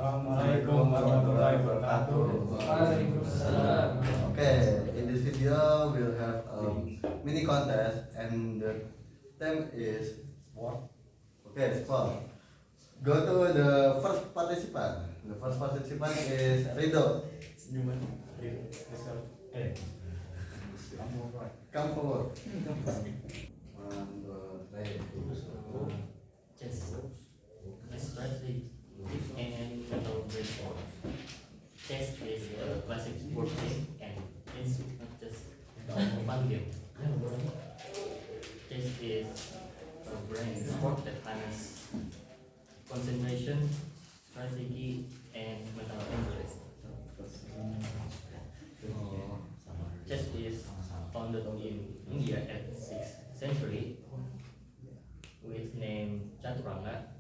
Assalamualaikum warahmatullahi wabarakatuh. Waalaikumsalam. Okay, in this video we'll have a mini contest and the theme is sport. Okay, sport. Go to the first participant. The first participant is Rido. Come forward. One, two, three. Chess, strategy, and mental brainstorm. Chess is a classic sport game, and it's not just a fun game. Chess is a brain sport that harnesses concentration, strategy, and mental interest. Chess is founded in India at 6th century with name Chaturanga,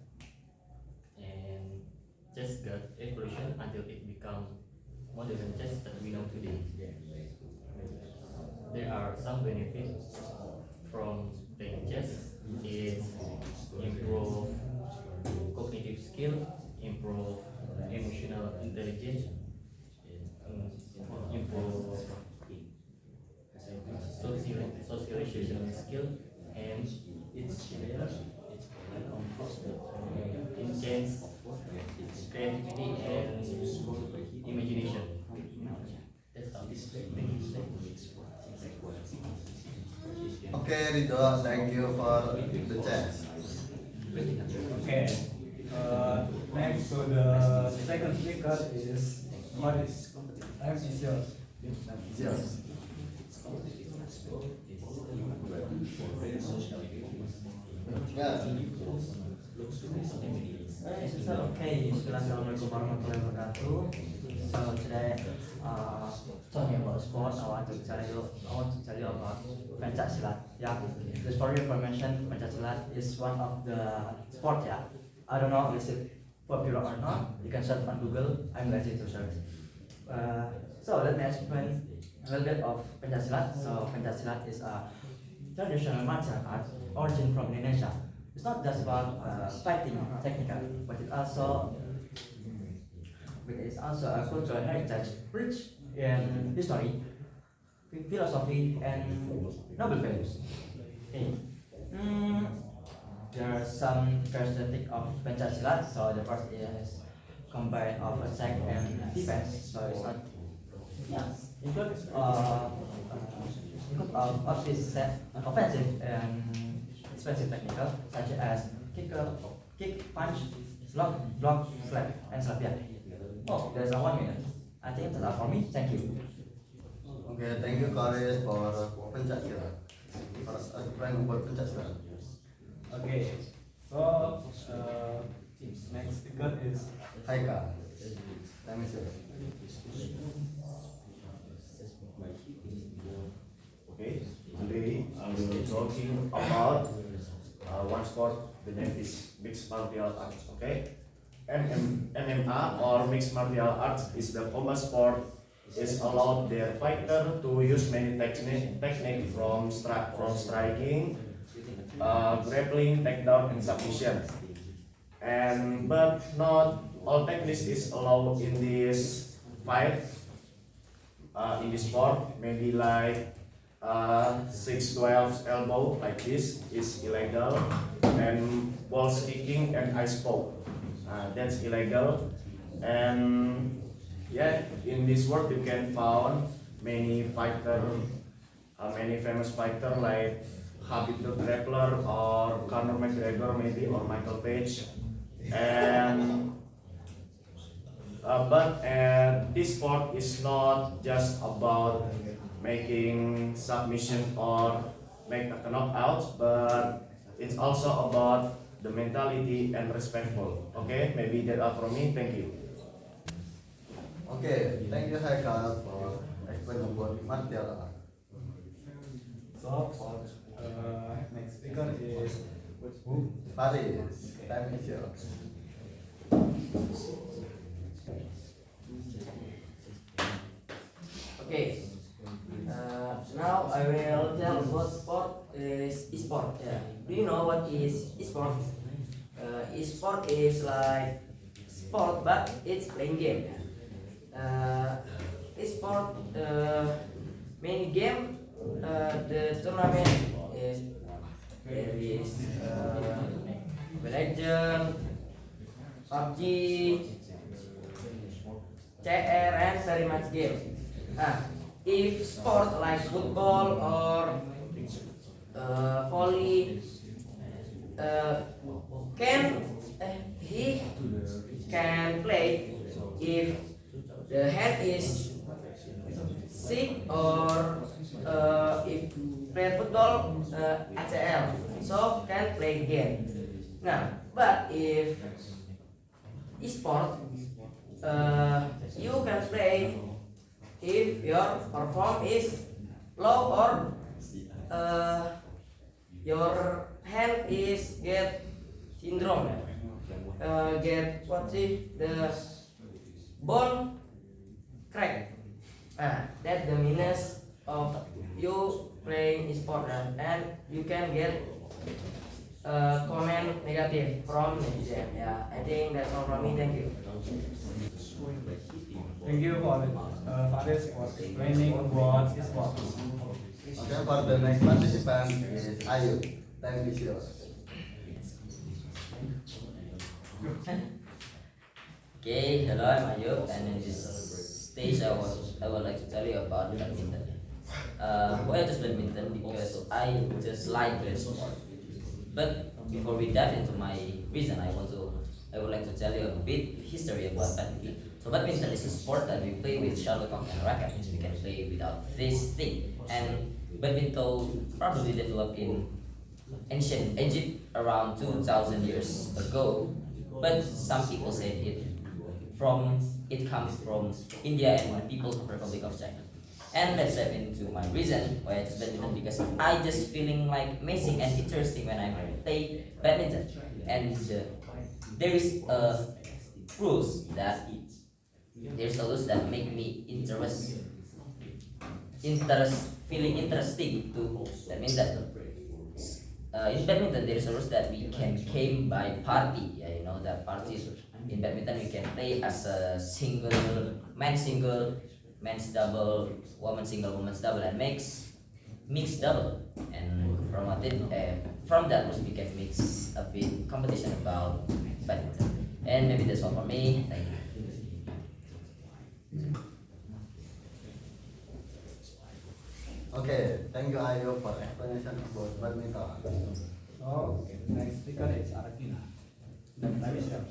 and chess got evolution until it became modern chess that we know today. There are some benefits from playing chess. It improve cognitive skill, improve emotional intelligence, improve socialization skill, and enhance creativity and imagination. That's all. Okay, Rido, thank you for the chess. Okay. Next to the second speaker is what is time is yours. It's yours. Yeah. Okay, Assalamualaikum warahmatullahi wabarakatuh. So today, talking about sport, I want to tell you about pencak silat. Yeah, just for your information, pencak silat is one of the sport. Yeah, I don't know is it popular or not. You can search on Google. I'm lazy to search. So let me explain a little bit of pencak silat. So pencak silat is a traditional martial art origin from Indonesia. It's not just about fighting technical, but it's also a cultural heritage rich in history, philosophy, and noble values. Okay. There are some characteristics of pencak silat. So the first is combine of attack and defense. So it's not include offensive and defensive technical such as kick, punch, block, slap, and slap. Yeah. Oh, there's a 1 minute. I think that's all for me. Thank you. Okay, thank you Karis for pencak silat. For explain about pencak silat. Okay. So next speaker is Haika. Let me see. Okay, today I will be talking about one sport. The name is mixed martial arts. Okay, MMA or mixed martial arts is the combat sport. Is allowed their fighter to use many technique from striking, grappling, takedown, and submission. And but not all techniques is allowed in this fight. In this sport, maybe like 6-12 elbow like this is illegal, and ball kicking and ice poke, that's illegal. And yeah, in this world you can find many fighter, many famous fighter like Habib the Grappler or Conor McGregor maybe, or Michael Page. And but this sport is not just about making submission or make a knockout, but it's also about the mentality and respectful. Okay, maybe that are from me. Thank you. Okay, thank you Haika for explaining about martial art. so for next speaker is who? Paris, time is yours. Okay. Now I will tell what sport is e-sport. Yeah. Do you know what is e-sport? E-sport is like sport, but it's playing game. It's sport main game. The tournament is there is Legend, PUBG, CR, and very much game. If sport like football or volley, can he can play if the hand is sick, or if play football ACL, so can play game. Now, but if e-sport, you can play if your perform is low, or your hand is get syndrome, get what see the bone crack. That's the minus of you playing e-sport, and you can get comment negative from netizen. Yeah, I think that's all from me. Thank you. Thank you for Faris for explaining what is sport. Okay, for the next participant is Ayu. Time is yours. Okay, hello, I'm Ayub, and in this stage I would like to tell you about badminton. Why I choose badminton? Because I just like the sport. But before we dive into my reason, I would like to tell you a bit history about badminton. So badminton is a sport that we play with shuttlecock and racket. We can play without this thing. And badminton probably developed in ancient Egypt around 2,000 years ago. But some people say it comes from India and the People's Republic of China. And let's dive into my reason why I choose badminton, because I just feeling like amazing and interesting when I play badminton. And there is a rules that make me feeling interesting to badminton. In badminton, there is a rules that we can game by party. Yeah, you know that parties in badminton we can play as a single, men's double, women's double, and mixed double. And from that rules we can mix a bit competition about badminton. And maybe that's all for me. Thank you. Okay, thank you Ayu for explanation about badminton. So, next speaker is Arkin. The time is yours.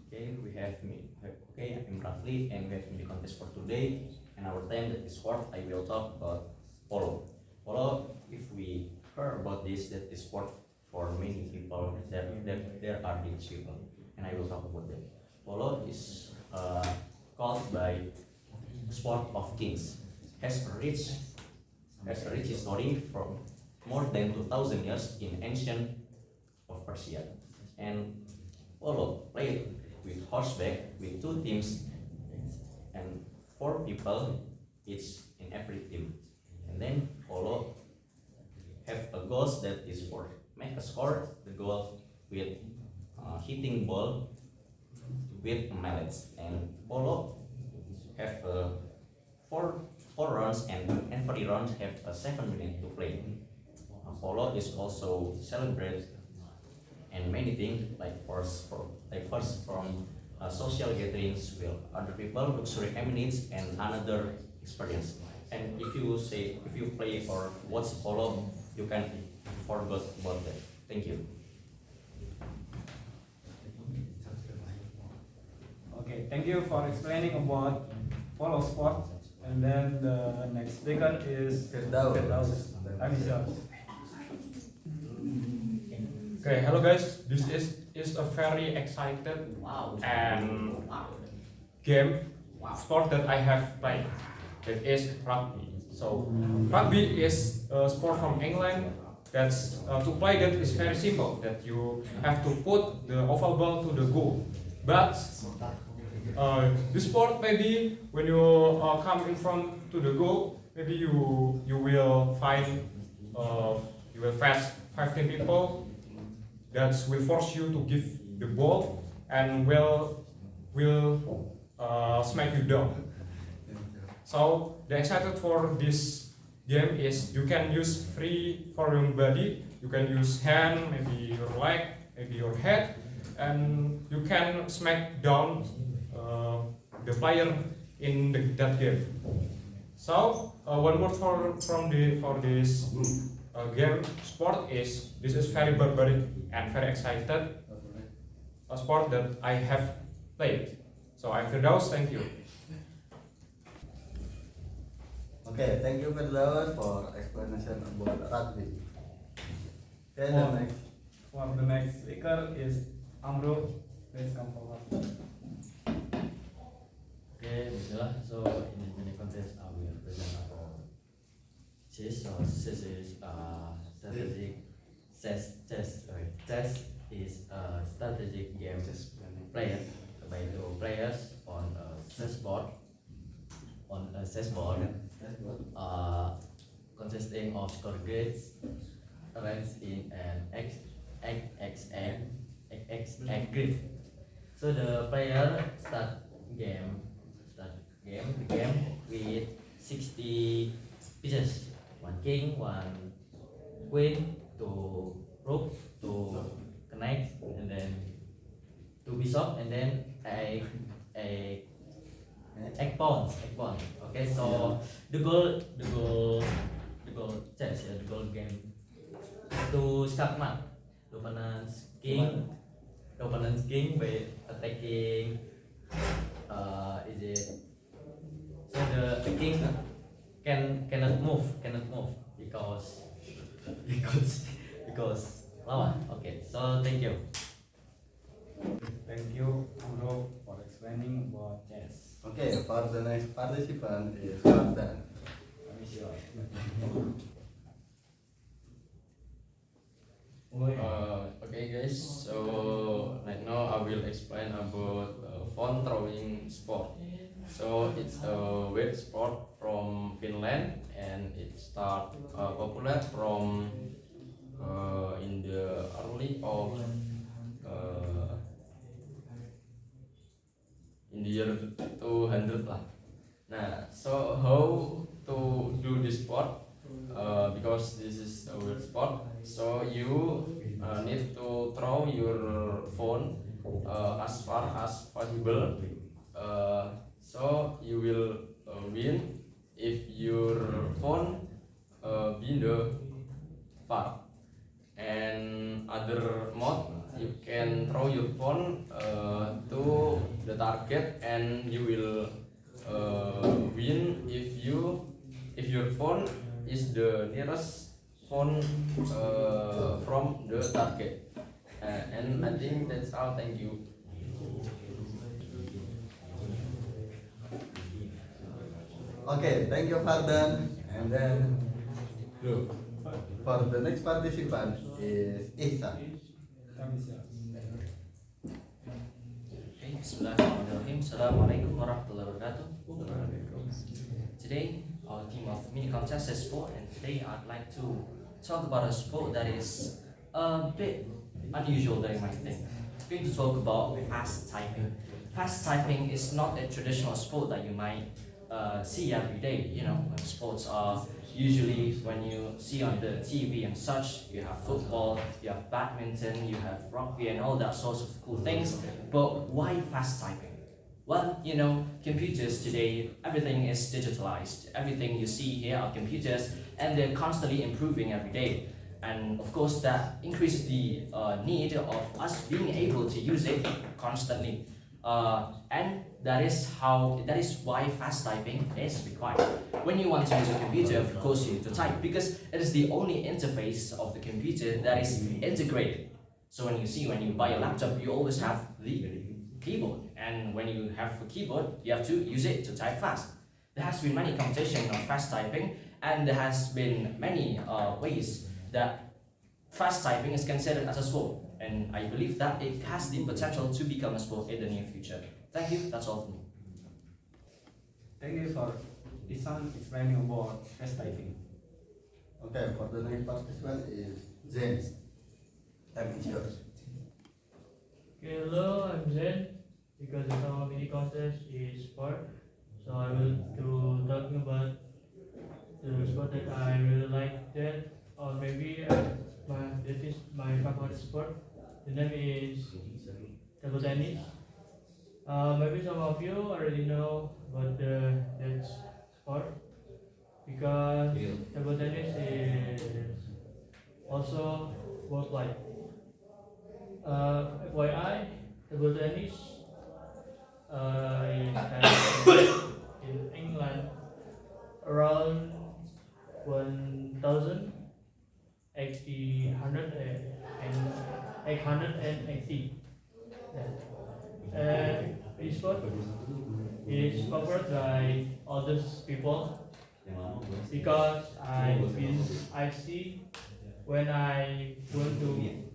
Okay, we have me. Okay, I'm Rafli, and we have the contest for today. And our time that is sport, I will talk about polo. Polo, if we heard about this, that is sport for many people. There are rich people, and I will talk about them. Polo is called by sport of kings. Has a rich history from more than 2,000 years in ancient of Persia. And polo played with horseback with 2 teams and 4 people each in every team. And then polo have a goal that is for make a score the goal with hitting ball with mallets. And polo have four rounds, and every round have a 7 minutes to play. Polo is also celebrated and many things like first from social gatherings with other people, luxury amenities, and another experience. And if you play or watch polo, you can forget about that. Thank you. Okay, thank you for explaining about polo sport. And then the next speaker is Firdaus. Time is yours. Okay, hello guys. This is a very excited and game sport that I have played. That is rugby. So rugby is a sport from England. That's to play that is very simple. That you have to put the oval ball to the goal. But this sport, maybe when you come in front to the goal, maybe you will find you will face 15 people that will force you to give the ball and will smack you down. So the excited for this game is you can use free for your body. You can use hand, maybe your leg, maybe your head, and you can smack down the player in that game. So one word for this game sport is this is very barbaric and very excited. A sport that I have played. So I'm Firdaus, thank you. Okay, thank you Firdaus for explanation about rugby. Okay, the next. For the next speaker is Amro. Please come forward. Okay, bismillah. So in the contest, I will present about chess. So chess is strategic. Chess is a strategic game played by two players on a chessboard. Consisting of score grids arranged in an XXX grid. So the player start the game with 60 pieces, one king, one queen, two rook, two knight, and then two bishop, and then a egg pawn. Okay, so the goal chess, the goal game to checkmate the opponent's king by attacking. Is it so the king cannot move because lawan. Okay, so thank you. Thank you, Amro, for explaining about chess. Okay, for the next participant is Mardan. Okay guys, so right now I will explain about phone throwing sport. So it's a weight sport from Finland and it start popular from in the early of in the year 200 lah. Nah, so how to do this sport? Because this is a weird sport, so you need to throw your phone as far as possible. So you will win if your phone be the far. And other mode, you can throw your phone to the target, and you will win if your phone is the nearest phone from the target. And I think that's all. Thank you. Okay, thank you Fardan. And then for the next participant is Ihsan. Okay, Bismillahirrahmanirrahim. Assalamualaikum warahmatullahi wabarakatuh. Today, our team of mini contest is sport, and today I'd like to talk about a sport that is a bit unusual during my thing. I'm going to talk about fast typing. Fast typing is not a traditional sport that you might see every day. You know, sports are usually when you see on the TV and such. You have football, you have badminton, you have rugby, and all that sorts of cool things. But why fast typing? Well, you know, computers today, everything is digitalized. Everything you see here are computers, and they're constantly improving every day. And of course, that increases the need of us being able to use it constantly. And that is why fast typing is required. When you want to use a computer, of course you need to type, because it is the only interface of the computer that is integrated. So when you buy a laptop, you always have the keyboard, and when you have a keyboard, you have to use it to type fast. There has been many competition on fast typing, and there has been many ways that fast typing is considered as a sport, and I believe that it has the potential to become a sport in the near future. Thank you, that's all from me. Thank you for Ihsan explaining about fast typing. Okay, for the next participant is James. Time is yours. Okay, hello, I'm Zen. Because our mini contest is sport, so I will to talking about the sport that I really like that, or maybe that is my favorite sport. The name is table tennis. Maybe some of you already know about that sport because table tennis is also worldwide. FYI, table tennis is held in England around 1880. And this sport is covered by other people because I see when I went to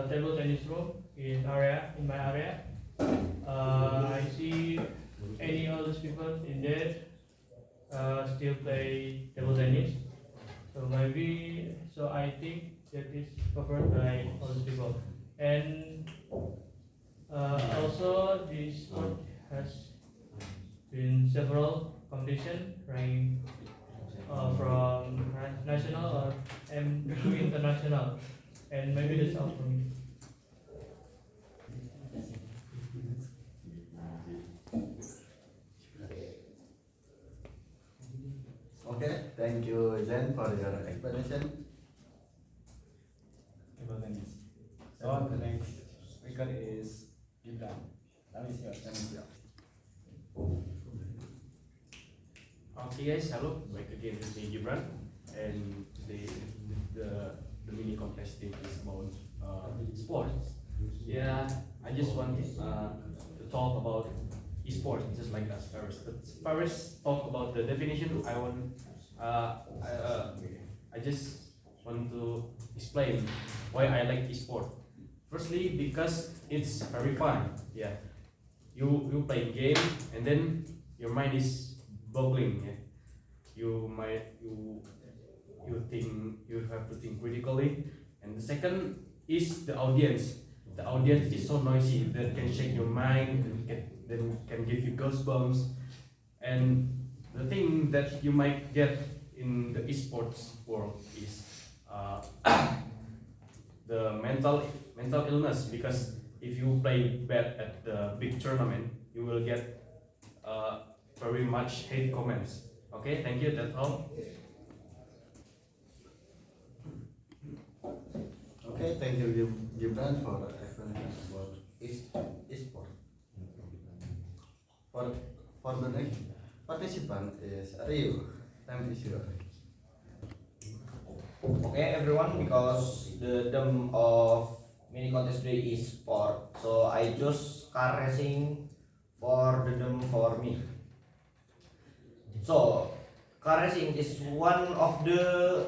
table tennis room in my area. I see any other people in there still play table tennis. So I think that is covered by other people. And also this sport has been several competition ranking from national and to international. And maybe that's all for me. Okay, thank you, Zen, for your explanation. Table tennis. So the next speaker is Gibran. That is yours. Okay guys, hello, back again with me Gibran, and today the mini contest thing is about sports. Yeah, I just want to talk about esports, just like us Paris. But Paris talk about the definition. I just want to explain why I like esport. Firstly, because it's very fun. Yeah, you play game and then your mind is boggling. Yeah, you think you have to think critically. And the second is the audience. The audience is so noisy that can shake your mind, can give you goosebumps. And the thing that you might get in the esports world is the mental illness, because if you play bad at the big tournament, you will get very much hate comments. Okay, thank you. That's all. Okay, thank you, Gibran, for the explanation about esport. For the next participant is Rio. Time is yours. Okay, everyone, because the theme of mini contest today is sport, so I choose car racing for the theme for me. So, car racing is one of the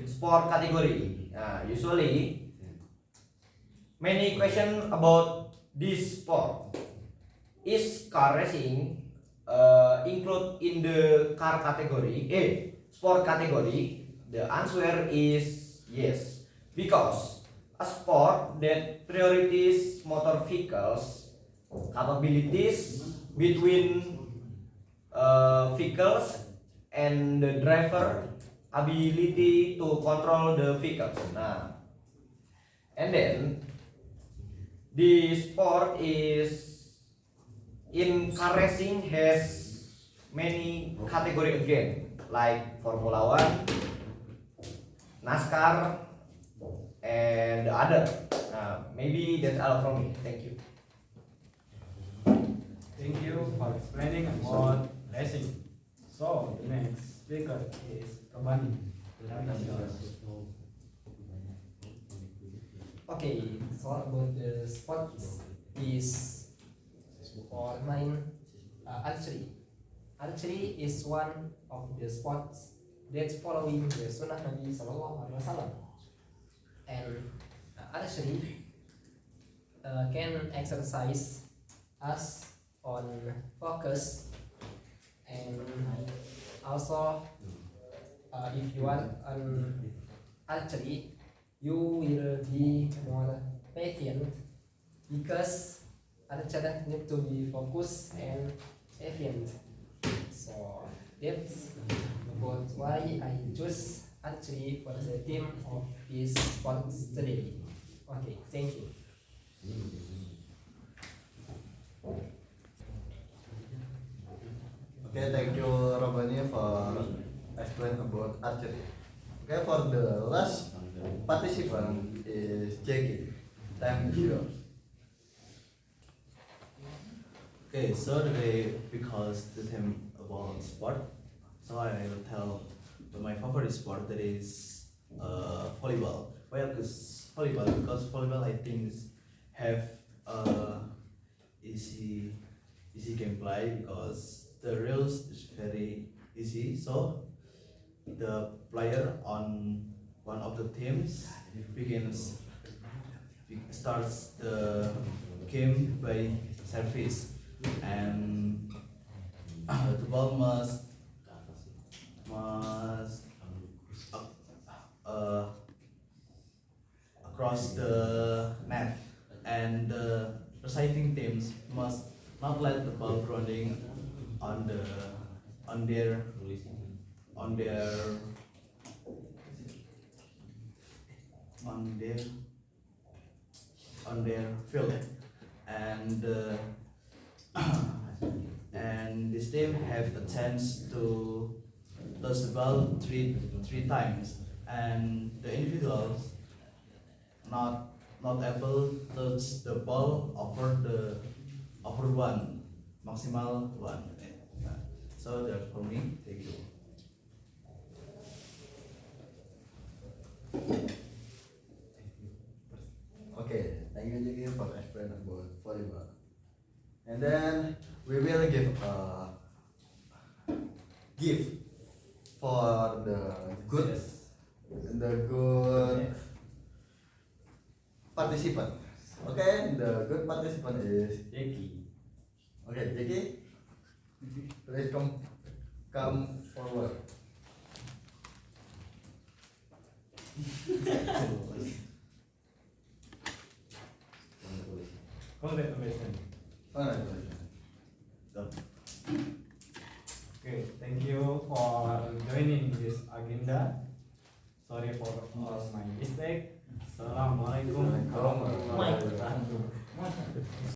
sport category. Usually, many question about this sport. Is car racing include in the car category? Sport category? The answer is yes, because a sport that priorities motor vehicles capabilities between vehicles and the driver ability to control the vehicles. And then the sport is in car racing has many category again, like Formula One, NASCAR, and the other. Maybe that's all from me. Thank you. Thank you for explaining about racing. So the next speaker is Robani. Okay, so about the sports is for mine archery. Archery is one of the sports that's following the Sunnah Nabi Sallallahu Alaihi Wasallam, and archery can exercise us on focus, and also if you are an archery, you will be more patient because archer need to be focused and efficient. So that's about why I choose archery for the theme of this sports today. Okay, thank you. Okay, thank you Robani for explain about archery. Okay, for the last participant is Jackie. Time is yours. Okay, so today because the theme about sport, so I will tell my favorite sport that is volleyball. Well, because volleyball I think have easy gameplay because the rules is very easy. So the player on one of the teams starts the game by service, and the ball must uh, across the net, and the receiving teams must not let the ball grounding on the on their on their on their on their field, and and this team have a chance to touch the ball three times, and the individuals not able to touch the ball over one, maximal one. So that's for me. Thank you. Okay, thank you Jackie for explaining about volleyball. And then we will give a gift for the good participant. Okay, the good participant is Jackie. okay, Jackie. Please come forward. Congratulations. Congratulations. Okay, thank you for joining this agenda.